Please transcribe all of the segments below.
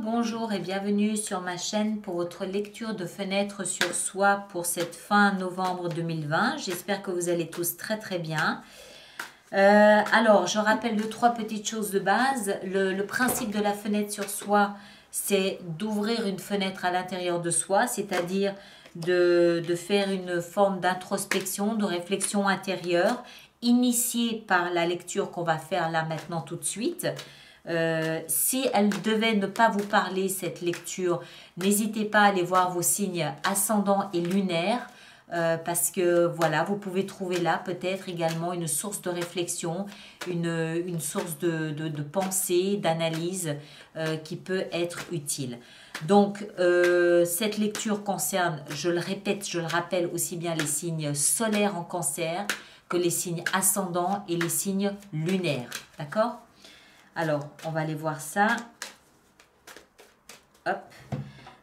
Bonjour et bienvenue sur ma chaîne pour votre lecture de fenêtres sur soi pour cette fin novembre 2020. J'espère que vous allez tous très bien. Alors, je rappelle trois petites choses de base. Le principe de la fenêtre sur soi, c'est d'ouvrir une fenêtre à l'intérieur de soi, c'est-à-dire de faire une forme d'introspection, de réflexion intérieure, initiée par la lecture qu'on va faire là maintenant tout de suite. Si elle devait ne pas vous parler, cette lecture, n'hésitez pas à aller voir vos signes ascendants et lunaires, parce que voilà, vous pouvez trouver là peut-être également une source de réflexion, une source de pensée, d'analyse qui peut être utile. Donc, cette lecture concerne, je le répète, je le rappelle, aussi bien les signes solaires en Cancer que les signes ascendants et les signes lunaires. D'accord ? Alors, on va aller voir ça. Hop.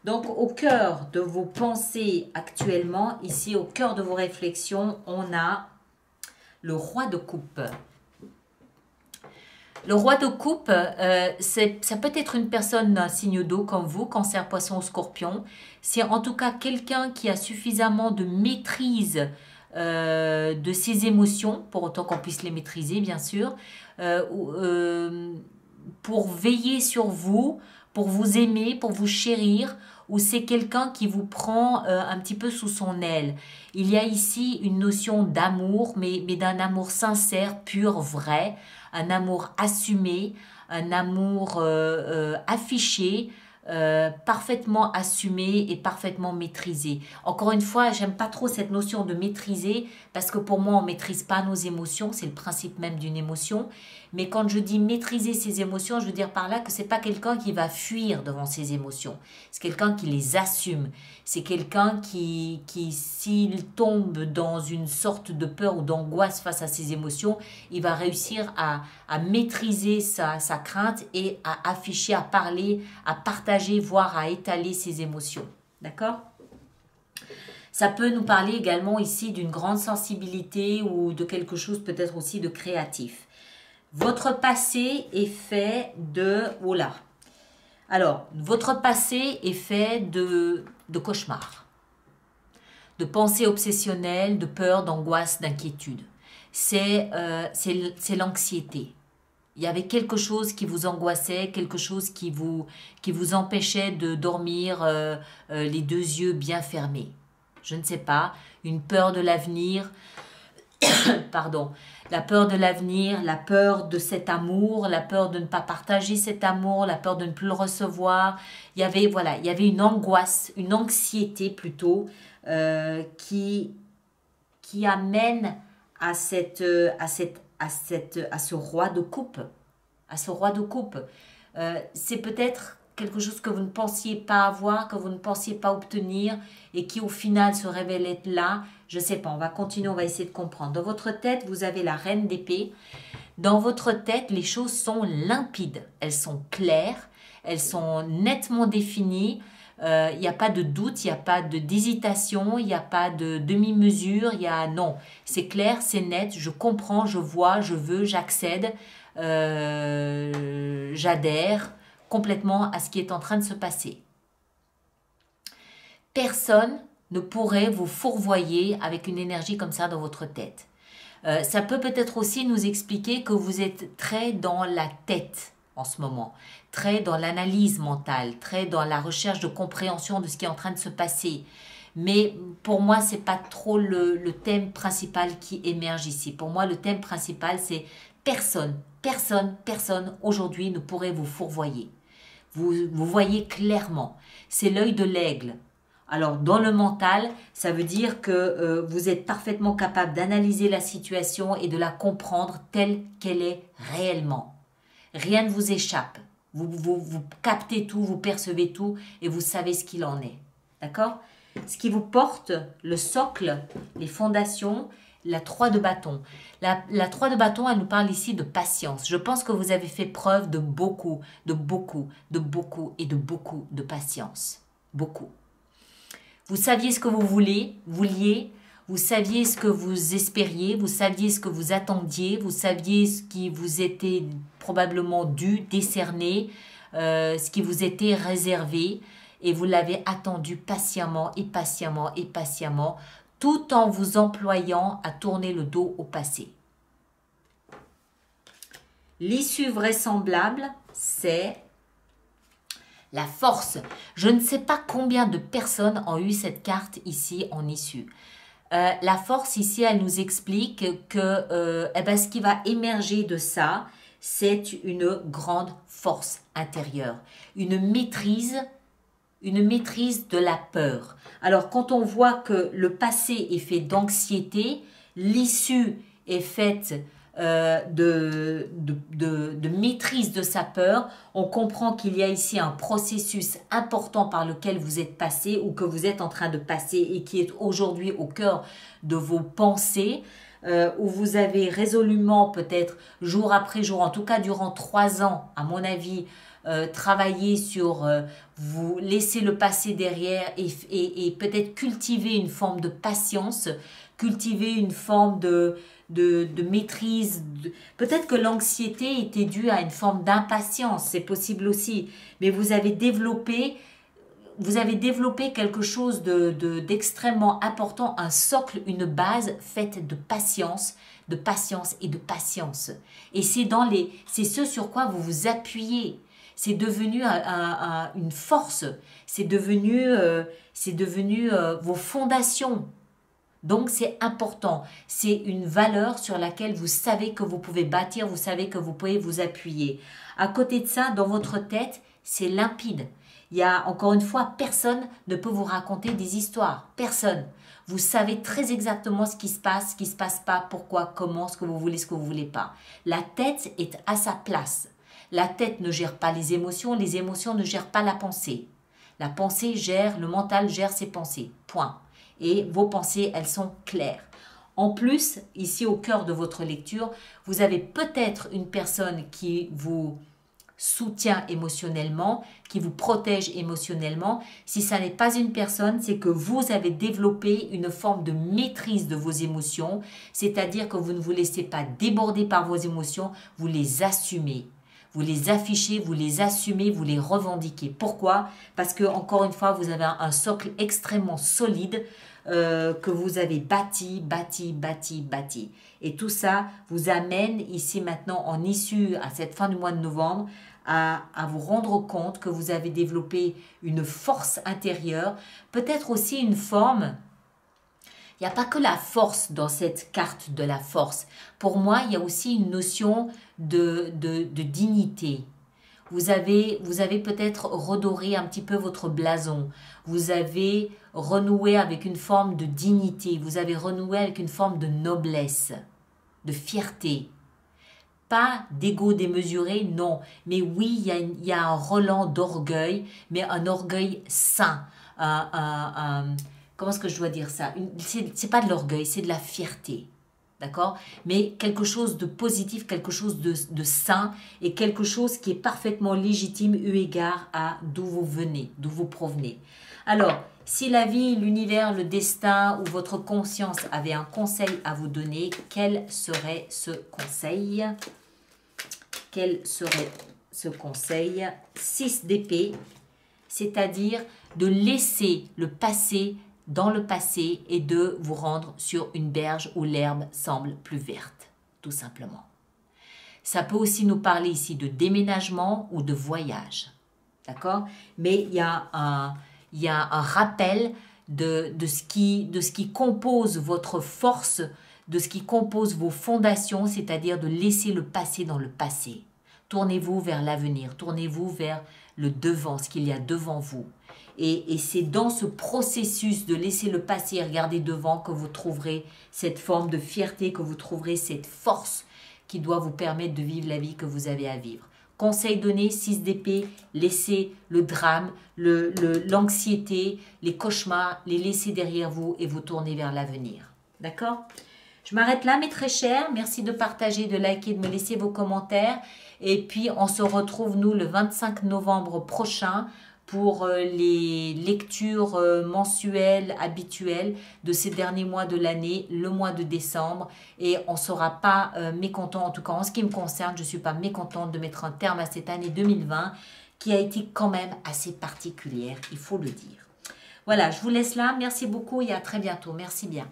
Donc, au cœur de vos pensées actuellement, ici, au cœur de vos réflexions, on a le roi de coupe. Le roi de coupe, ça peut être une personne d'un signe d'eau comme vous, Cancer, Poisson ou Scorpion. C'est en tout cas quelqu'un qui a suffisamment de maîtrise de ses émotions, pour autant qu'on puisse les maîtriser, bien sûr, pour veiller sur vous, pour vous aimer, pour vous chérir, ou c'est quelqu'un qui vous prend un petit peu sous son aile. Il y a ici une notion d'amour, mais d'un amour sincère, pur, vrai, un amour assumé, un amour affiché, parfaitement assumé et parfaitement maîtrisé. Encore une fois, j'aime pas trop cette notion de maîtriser parce que pour moi, on maîtrise pas nos émotions, c'est le principe même d'une émotion. Mais quand je dis maîtriser ses émotions, je veux dire par là que c'est pas quelqu'un qui va fuir devant ses émotions. C'est quelqu'un qui les assume. C'est quelqu'un qui s'il tombe dans une sorte de peur ou d'angoisse face à ses émotions, il va réussir à maîtriser sa crainte et à afficher, à parler, à partager, voire à étaler ses émotions. D'accord ? Ça peut nous parler également ici d'une grande sensibilité ou de quelque chose peut-être aussi de créatif. Votre passé est fait de... Oula. Alors, votre passé est fait de cauchemars, de pensées obsessionnelles, de peur, d'angoisse, d'inquiétude. C'est l'anxiété. Il y avait quelque chose qui vous angoissait, quelque chose qui vous empêchait de dormir les deux yeux bien fermés. Je ne sais pas, une peur de l'avenir, pardon, la peur de l'avenir, la peur de cet amour, la peur de ne pas partager cet amour, la peur de ne plus le recevoir. Il y avait une angoisse, une anxiété plutôt, qui amène à ce roi de coupe. À ce roi de coupe. C'est peut-être quelque chose que vous ne pensiez pas avoir, que vous ne pensiez pas obtenir et qui au final se révèle être là. Je ne sais pas, on va continuer, on va essayer de comprendre. Dans votre tête, vous avez la reine d'épée. Dans votre tête, les choses sont limpides, elles sont claires, elles sont nettement définies. Il n'y a pas de doute, il n'y a pas d'hésitation, il n'y a pas de demi-mesure, non, c'est clair, c'est net, je comprends, je vois, je veux, j'accède, j'adhère complètement à ce qui est en train de se passer. Personne ne pourrait vous fourvoyer avec une énergie comme ça dans votre tête. Ça peut peut-être aussi nous expliquer que vous êtes très dans la tête en ce moment, très dans l'analyse mentale, très dans la recherche de compréhension de ce qui est en train de se passer. Mais pour moi, ce n'est pas trop le thème principal qui émerge ici. Pour moi, le thème principal, c'est personne aujourd'hui ne pourrait vous fourvoyer. Vous voyez clairement, c'est l'œil de l'aigle. Alors, dans le mental, ça veut dire que vous êtes parfaitement capable d'analyser la situation et de la comprendre telle qu'elle est réellement. Rien ne vous échappe. Vous captez tout, vous percevez tout et vous savez ce qu'il en est. D'accord ? Ce qui vous porte, le socle, les fondations, la 3 de bâton. La 3 de bâton, elle nous parle ici de patience. Je pense que vous avez fait preuve de beaucoup de patience. Beaucoup. Vous saviez ce que vous vouliez, vous saviez ce que vous espériez, vous saviez ce que vous attendiez, vous saviez ce qui vous était probablement dû, décerné, ce qui vous était réservé et vous l'avez attendu patiemment et patiemment et patiemment, tout en vous employant à tourner le dos au passé. L'issue vraisemblable, c'est la force. Je ne sais pas combien de personnes ont eu cette carte ici en issue. La force ici, elle nous explique que eh ben, ce qui va émerger de ça, c'est une grande force intérieure, une maîtrise de la peur. Alors, quand on voit que le passé est fait d'anxiété, l'issue est faite de maîtrise de sa peur, on comprend qu'il y a ici un processus important par lequel vous êtes passé ou que vous êtes en train de passer et qui est aujourd'hui au cœur de vos pensées, où vous avez résolument, peut-être jour après jour, en tout cas durant 3 ans, à mon avis, travailler sur vous laisser le passé derrière et peut-être cultiver une forme de patience, cultiver une forme de maîtrise. Peut-être que l'anxiété était due à une forme d'impatience, c'est possible aussi, mais vous avez développé quelque chose d'extrêmement important, un socle, une base faite de patience et de patience. Et c'est ce sur quoi vous vous appuyez. C'est devenu une force, c'est devenu vos fondations. Donc c'est important, c'est une valeur sur laquelle vous savez que vous pouvez bâtir, vous savez que vous pouvez vous appuyer. À côté de ça, dans votre tête, c'est limpide. Il y a, encore une fois, personne ne peut vous raconter des histoires, personne. Vous savez très exactement ce qui se passe pas, pourquoi, comment, ce que vous voulez pas. La tête est à sa place. La tête ne gère pas les émotions ne gèrent pas la pensée. La pensée gère, le mental gère ses pensées, point. Et vos pensées, elles sont claires. En plus, ici au cœur de votre lecture, vous avez peut-être une personne qui vous soutient émotionnellement, qui vous protège émotionnellement. Si ça n'est pas une personne, c'est que vous avez développé une forme de maîtrise de vos émotions, c'est-à-dire que vous ne vous laissez pas déborder par vos émotions, vous les assumez. Vous les affichez, vous les assumez, vous les revendiquez. Pourquoi? Parce que, encore une fois, vous avez un socle extrêmement solide que vous avez bâti. Et tout ça vous amène ici maintenant en issue à cette fin du mois de novembre à vous rendre compte que vous avez développé une force intérieure, peut-être aussi une forme. Il n'y a pas que la force dans cette carte de la force. Pour moi, il y a aussi une notion de dignité. Vous avez peut-être redoré un petit peu votre blason. Vous avez renoué avec une forme de dignité. Vous avez renoué avec une forme de noblesse, de fierté. Pas d'ego démesuré, non. Mais oui, il y a un relent d'orgueil, mais un orgueil sain. Comment est-ce que je dois dire ça? C'est pas de l'orgueil, c'est de la fierté. D'accord? Mais quelque chose de positif, quelque chose de sain et quelque chose qui est parfaitement légitime eu égard à d'où vous venez, d'où vous provenez. Alors, si la vie, l'univers, le destin ou votre conscience avait un conseil à vous donner, quel serait ce conseil? Quel serait ce conseil? 6 d'épée, c'est-à-dire de laisser le passé dans le passé et de vous rendre sur une berge où l'herbe semble plus verte, tout simplement. Ça peut aussi nous parler ici de déménagement ou de voyage, d'accord? Mais il y a un rappel de ce qui compose votre force, de ce qui compose vos fondations, c'est-à-dire de laisser le passé dans le passé. Tournez-vous vers l'avenir, tournez-vous vers le devant, ce qu'il y a devant vous. Et c'est dans ce processus de laisser le passé et regarder devant que vous trouverez cette forme de fierté, que vous trouverez cette force qui doit vous permettre de vivre la vie que vous avez à vivre. Conseil donné, 6 d'épée, laissez le drame, l'anxiété, les cauchemars, les laisser derrière vous et vous tourner vers l'avenir. D'accord? Je m'arrête là, mes très chers. Merci de partager, de liker, de me laisser vos commentaires. Et puis, on se retrouve, nous, le 25 novembre prochain pour les lectures mensuelles, habituelles de ces derniers mois de l'année, le mois de décembre. Et on ne sera pas mécontent, en tout cas en ce qui me concerne, je ne suis pas mécontente de mettre un terme à cette année 2020 qui a été quand même assez particulière, il faut le dire. Voilà, je vous laisse là. Merci beaucoup et à très bientôt. Merci bien.